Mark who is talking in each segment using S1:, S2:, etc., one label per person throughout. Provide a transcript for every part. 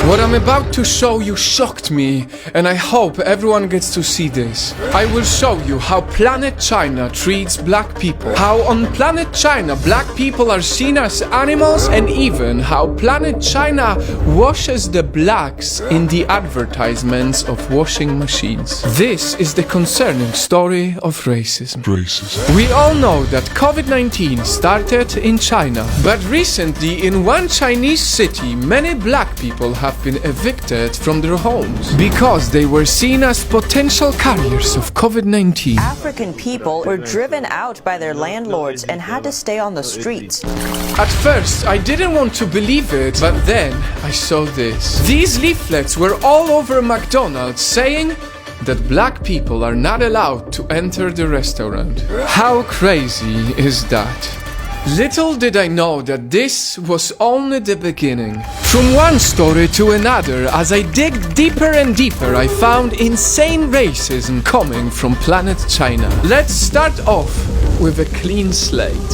S1: What I'm about to show you shocked me, and I hope everyone gets to see this. I will show you how Planet China treats black people, how on Planet China black people are seen as animals, and even how Planet China washes the blacks in the advertisements of washing machines. This is the concerning story of racism. We all know that COVID-19 started in China, but recently in one Chinese city, many black people have been evicted from their homes because they were seen as potential carriers of COVID-19.
S2: African people were driven out by their landlords and had to stay on the streets.
S1: At first, I didn't want to believe it, but then I saw this. These leaflets were all over McDonald's saying that black people are not allowed to enter the restaurant. How crazy is that? Little did I know that this was only the beginning. From one story to another, as I dig deeper and deeper, I found insane racism coming from Planet China. Let's start off with a clean slate.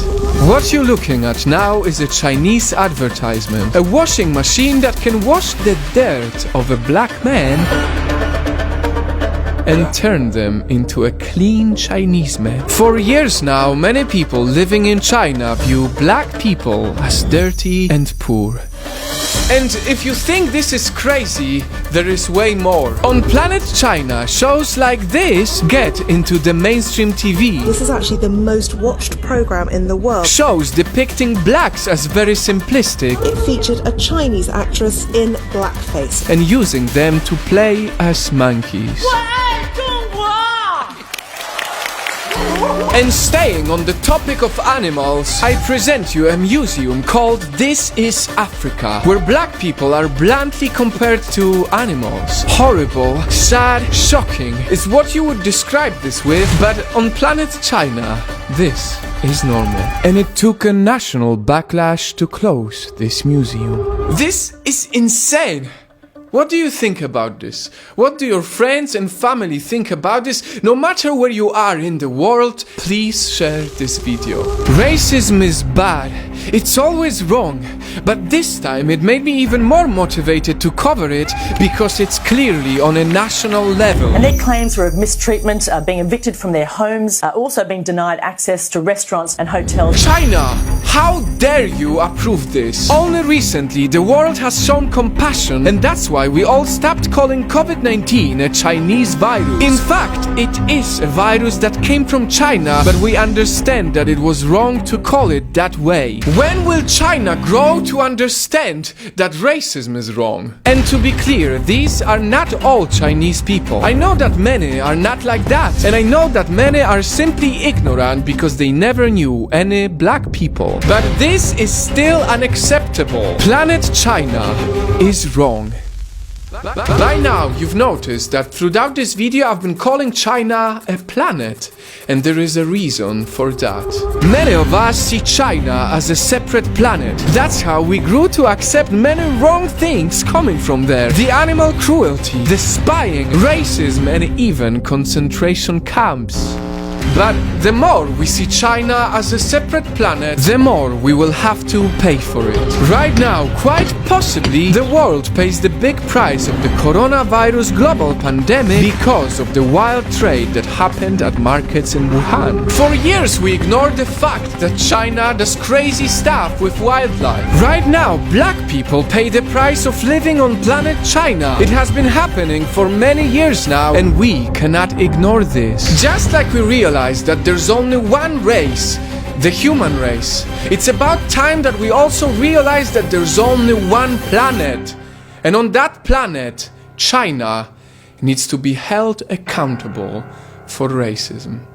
S1: What you're looking at now is a Chinese advertisement, a washing machine that can wash the dirt of a black man and turn them into a clean Chinese man. For years now, many people living in China view black people as dirty and poor. And if you think this is crazy, there is way more. On Planet China, shows like this get into the mainstream TV.
S3: This is actually the most watched program in the world.
S1: Shows depicting blacks as very simplistic.
S3: It featured a Chinese actress in blackface
S1: And using them to play as monkeys. And staying on the topic of animals, I present you a museum called This is Africa, where black people are bluntly compared to animals. Horrible, sad, shocking is what you would describe this with, but on Planet China, this is normal. And it took a national backlash to close this museum. This is insane! What do you think about this? What do your friends and family think about this? No matter where you are in the world, please share this video. Racism is bad. It's always wrong. But this time it made me even more motivated to cover it because it's clearly on a national level.
S4: And their claims were of mistreatment, being evicted from their homes, also being denied access to restaurants and hotels.
S1: China, how dare you approve this? Only recently the world has shown compassion, and that's why we all stopped calling COVID-19 a Chinese virus. In fact, it is a virus that came from China, but we understand that it was wrong to call it that way. When will China grow to understand that racism is wrong? And to be clear, these are not all Chinese people. I know that many are not like that, and I know that many are simply ignorant because they never knew any black people. But this is still unacceptable. Planet China is wrong. By now, you've noticed that throughout this video I've been calling China a planet, and there is a reason for that. Many of us see China as a separate planet. That's how we grew to accept many wrong things coming from there. The animal cruelty, the spying, racism, and even concentration camps. But the more we see China as a separate planet, the more we will have to pay for it. Right now, quite possibly, the world pays the big price of the coronavirus global pandemic because of the wild trade that happened at markets in Wuhan. For years, we ignored the fact that China does crazy stuff with wildlife. Right now, black people pay the price of living on planet China. It has been happening for many years now, and we cannot ignore this. Just like we realize that there's only one race, the human race. It's about time that we also realize that there's only one planet. And on that planet, China needs to be held accountable for racism.